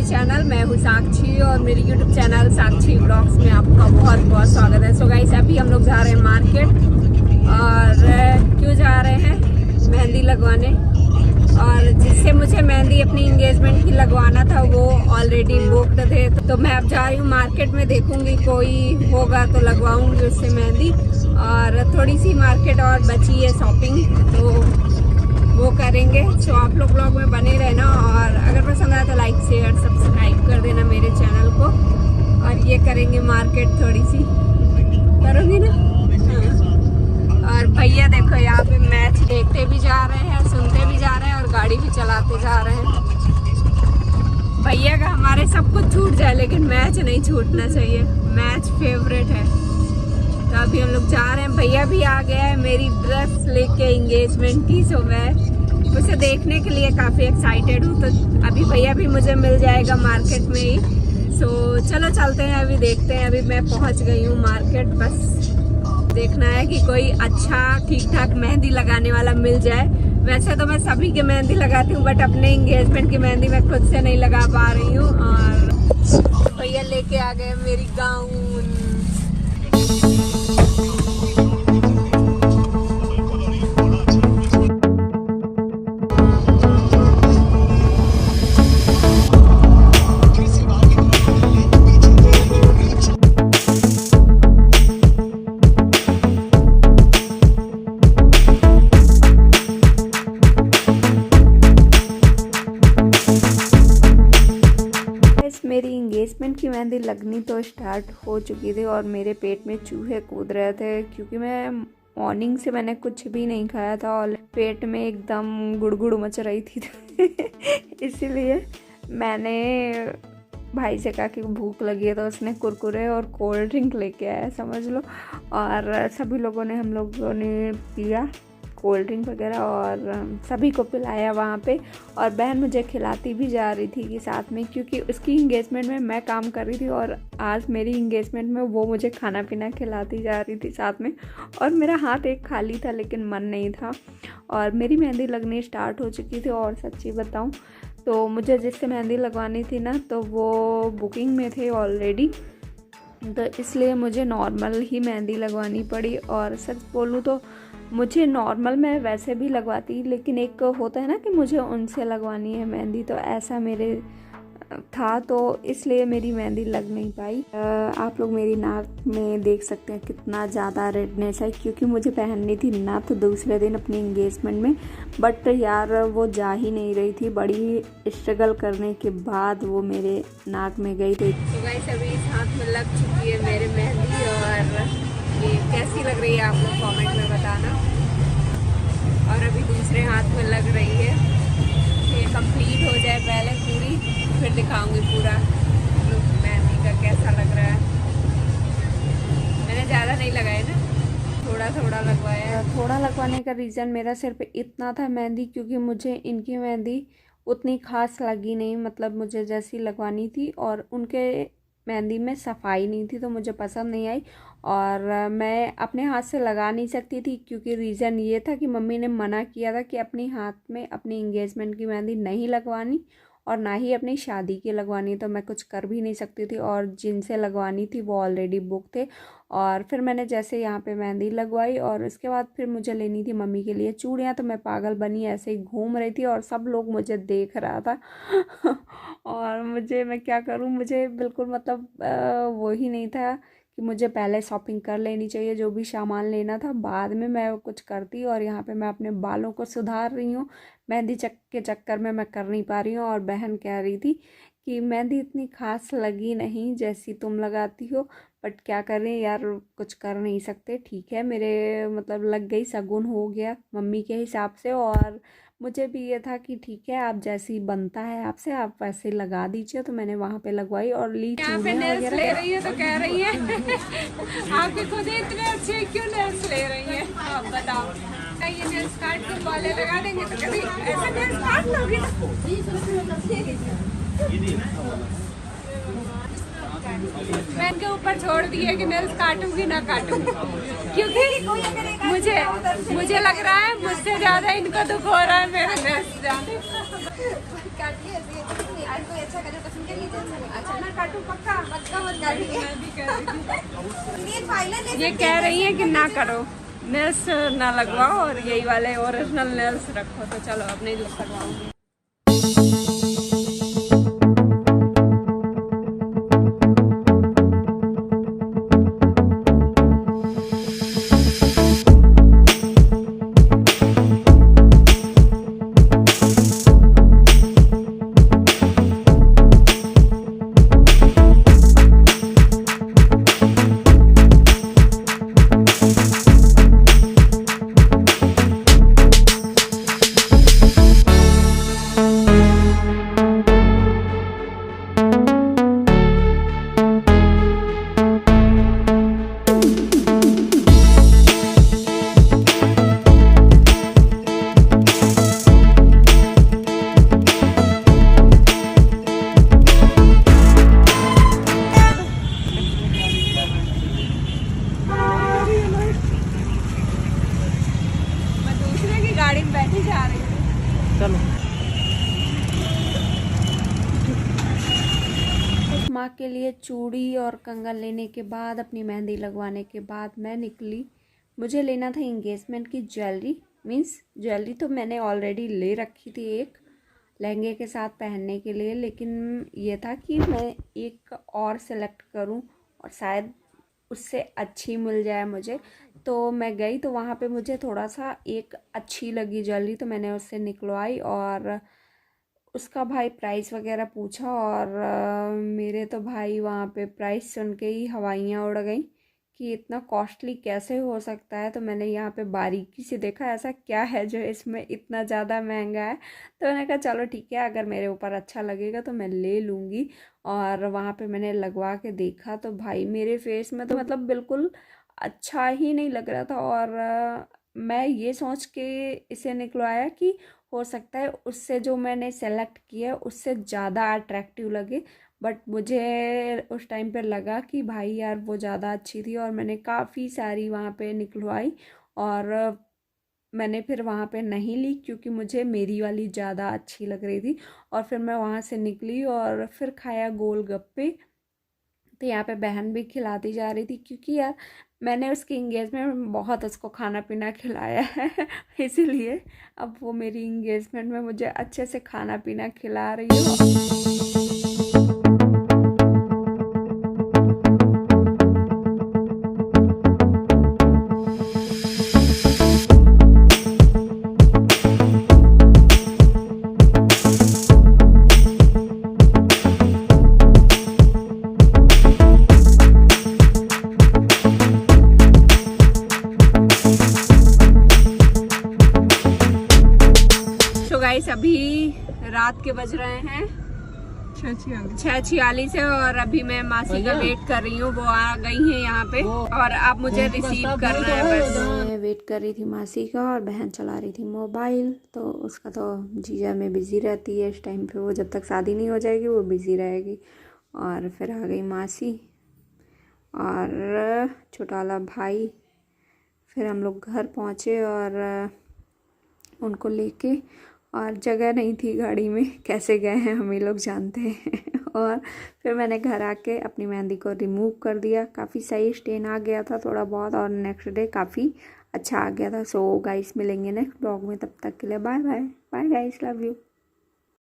Channel. मैं हूँ साक्षी और मेरी यूट्यूब चैनल साक्षी ब्लॉग्स में आपका बहुत बहुत स्वागत है। सो गाइस, अभी हम लोग जा रहे हैं मार्केट। और क्यों जा रहे हैं? मेहंदी लगवाने। और जिससे मुझे मेहंदी अपनी एंगेजमेंट की लगवाना था वो ऑलरेडी बुक्ड थे, तो मैं अब जा रही हूँ मार्केट में। देखूंगी कोई होगा तो लगवाऊंगी उससे मेहंदी। और थोड़ी सी मार्केट और बची है शॉपिंग, तो वो करेंगे। सो आप लोग ब्लॉग में बने रहना और अगर पसंद आया तो लाइक शेयर सब्सक्राइब कर देना मेरे चैनल को। और ये करेंगे मार्केट, थोड़ी सी करोगी ना। हाँ। और भैया देखो यहाँ पे मैच देखते भी जा रहे हैं, सुनते भी जा रहे हैं और गाड़ी भी चलाते जा रहे हैं। भैया का हमारे सब कुछ छूट जाए लेकिन मैच नहीं छूटना चाहिए, मैच फेवरेट है। तो अभी हम लोग जा रहे हैं। भैया भी आ गया है मेरी ड्रेस लेके एंगेजमेंट की, सो मैं उसे देखने के लिए काफ़ी एक्साइटेड हूँ। तो अभी भैया भी मुझे मिल जाएगा मार्केट में ही। सो चलो चलते हैं, अभी देखते हैं। अभी मैं पहुँच गई हूँ मार्केट, बस देखना है कि कोई अच्छा ठीक ठाक मेहंदी लगाने वाला मिल जाए। वैसे तो मैं सभी के मेहंदी लगाती हूँ बट अपने एंगेजमेंट की मेहंदी मैं खुद से नहीं लगा पा रही हूँ। और भैया लेके आ गए मेरी गाउन। मेरी इंगेजमेंट की मेहंदी लगनी तो स्टार्ट हो चुकी थी और मेरे पेट में चूहे कूद रहे थे क्योंकि मैं मॉर्निंग से मैंने कुछ भी नहीं खाया था और पेट में एकदम गुड़गुड़ मच रही थी। इसीलिए मैंने भाई से कहा कि भूख लगी है, तो उसने कुरकुरे और कोल्ड ड्रिंक लेके आया समझ लो। और सभी लोगों ने हम लोगों ने पिया कोल्ड ड्रिंक वगैरह और सभी को पिलाया वहाँ पे। और बहन मुझे खिलाती भी जा रही थी कि साथ में, क्योंकि उसकी इंगेजमेंट में मैं काम कर रही थी और आज मेरी इंगेजमेंट में वो मुझे खाना पीना खिलाती जा रही थी साथ में। और मेरा हाथ एक खाली था लेकिन मन नहीं था। और मेरी मेहंदी लगनी स्टार्ट हो चुकी थी। और सच्ची बताऊँ तो मुझे जिससे मेहंदी लगवानी थी ना, तो वो बुकिंग में थे ऑलरेडी, तो इसलिए मुझे नॉर्मल ही मेहंदी लगवानी पड़ी। और सच बोलूँ तो मुझे नॉर्मल मैं वैसे भी लगवाती, लेकिन एक होता है ना कि मुझे उनसे लगवानी है मेहंदी, तो ऐसा मेरे था, तो इसलिए मेरी मेहंदी लग नहीं पाई। आप लोग मेरी नाक में देख सकते हैं कितना ज़्यादा रेडनेस है, क्योंकि मुझे पहननी थी नाक दूसरे दिन अपनी एंगेजमेंट में, बट यार वो जा ही नहीं रही थी। बड़ी स्ट्रगल करने के बाद वो मेरे नाक में गई थी। तो गाइस अभी इस हाथ में लग चुकी है मेरे मेहंदी और ये कैसी लग रही है आप लोग कमेंट में बताना। और अभी दूसरे हाथ में लग रही है, ये कंप्लीट हो जाए पहले पूरी, फिर दिखाऊंगी पूरा लुक मेहंदी का कैसा लग रहा है। मैंने ज़्यादा नहीं लगाया ना, थोड़ा थोड़ा लगवाया। थोड़ा लगवाने का रीज़न मेरा सिर्फ इतना था मेहंदी, क्योंकि मुझे इनकी मेहंदी उतनी खास लगी नहीं, मतलब मुझे जैसी लगवानी थी और उनके मेहंदी में सफाई नहीं थी तो मुझे पसंद नहीं आई। और मैं अपने हाथ से लगा नहीं सकती थी, क्योंकि रीज़न ये था कि मम्मी ने मना किया था कि अपने हाथ में अपनी एंगेजमेंट की मेहंदी नहीं लगवानी और ना ही अपनी शादी की लगवानी, तो मैं कुछ कर भी नहीं सकती थी। और जिनसे लगवानी थी वो ऑलरेडी बुक थे। और फिर मैंने जैसे यहाँ पे मेहंदी लगवाई और उसके बाद फिर मुझे लेनी थी मम्मी के लिए चूड़ियाँ, तो मैं पागल बनी ऐसे ही घूम रही थी और सब लोग मुझे देख रहा था। और मैं क्या करूँ, मुझे बिल्कुल मतलब वो ही नहीं था कि मुझे पहले शॉपिंग कर लेनी चाहिए, जो भी सामान लेना था बाद में मैं कुछ करती। और यहाँ पे मैं अपने बालों को सुधार रही हूँ, मेहंदी के चक्कर में मैं कर नहीं पा रही हूँ। और बहन कह रही थी कि मेहंदी इतनी खास लगी नहीं जैसी तुम लगाती हो, बट क्या करें यार, कुछ कर नहीं सकते। ठीक है, मेरे मतलब लग गई, शगुन हो गया मम्मी के हिसाब से। और मुझे भी ये था कि ठीक है, आप जैसी बनता है आपसे आप वैसे लगा दीजिए, तो मैंने वहाँ पे लगवाई और ली चूड़ियाँ वगैरह। ले रही है तो कह रही है आपके खुद इतने अच्छे क्यों नेल्स ले रही हैं, आप बताओ। ये नेल्स काट के बाले लगा देंगे तो कभी ऐसा नेल्स काट लोगी मैं इनके ऊपर छोड़ दिए कि नेल्स काटूंगी ना काटूंगी, क्योंकि मुझे लग रहा है मुझसे ज्यादा इनको दुख हो रहा है मेरे नेल्स। कोई अच्छा कलर पसंद कर लीजिए। अच्छा मैं काटूं? पक्का पक्का मत काटिए। ये कह रही है कि ना करो, नेल्स ना लगवाओ और यही वाले ओरिजिनल नेल्स रखो। तो चलो अब नहीं लगवाऊंगी। गाड़ी में बैठी जा रही हूँ। चलो। उस माँ के लिए चूड़ी और कंगन लेने के बाद, अपनी मेहंदी लगवाने के बाद मैं निकली। मुझे लेना था इंगेजमेंट की ज्वेलरी। मीन्स ज्वेलरी तो मैंने ऑलरेडी ले रखी थी एक लहंगे के साथ पहनने के लिए, लेकिन ये था कि मैं एक और सेलेक्ट करूं और शायद उससे अच्छी मिल जाए मुझे। तो मैं गई तो वहाँ पे मुझे थोड़ा सा एक अच्छी लगी ज्वेलरी, तो मैंने उससे निकलवाई और उसका भाई प्राइस वगैरह पूछा और मेरे तो भाई वहाँ पे प्राइस सुन के ही हवाइयाँ उड़ गई कि इतना कॉस्टली कैसे हो सकता है। तो मैंने यहाँ पे बारीकी से देखा ऐसा क्या है जो इसमें इतना ज़्यादा महंगा है। तो मैंने कहा चलो ठीक है, अगर मेरे ऊपर अच्छा लगेगा तो मैं ले लूँगी। और वहाँ पे मैंने लगवा के देखा तो भाई मेरे फेस में तो मतलब बिल्कुल अच्छा ही नहीं लग रहा था। और मैं ये सोच के इसे निकलवाया कि हो सकता है उससे जो मैंने सेलेक्ट किया उससे ज़्यादा अट्रैक्टिव लगे, बट मुझे उस टाइम पे लगा कि भाई यार वो ज़्यादा अच्छी थी और मैंने काफ़ी सारी वहाँ पे निकलवाई। और मैंने फिर वहाँ पे नहीं ली क्योंकि मुझे मेरी वाली ज़्यादा अच्छी लग रही थी। और फिर मैं वहाँ से निकली और फिर खाया गोलगप्पे। तो यहाँ पे बहन भी खिलाती जा रही थी क्योंकि यार मैंने उसकी इंगेजमेंट में बहुत उसको खाना पीना खिलाया है इसीलिए अब वो मेरी इंगेजमेंट में मुझे अच्छे से खाना पीना खिला रही है। गाइस अभी रात के बज रहे हैं 6:46 और अभी मैं मासी का वेट कर रही हूँ। वो आ गई हैं यहाँ पे और अब मुझे रिसीव करना है बस। मैं वेट कर रही थी मासी का और बहन चला रही थी मोबाइल। तो उसका तो जीजा में बिजी रहती है इस टाइम पे, वो जब तक शादी नहीं हो जाएगी वो बिजी रहेगी। और फिर आ गई मासी और छोटा वाला भाई। फिर हम लोग घर पहुँचे और उनको लेके, और जगह नहीं थी गाड़ी में, कैसे गए हैं हम ही लोग जानते हैं और फिर मैंने घर आके अपनी मेहंदी को रिमूव कर दिया। काफ़ी सही स्टेन आ गया था थोड़ा बहुत और नेक्स्ट डे काफ़ी अच्छा आ गया था। सो गाइस मिलेंगे नेक्स्ट ब्लॉग में, तब तक के लिए bye bye. Bye guys, love you.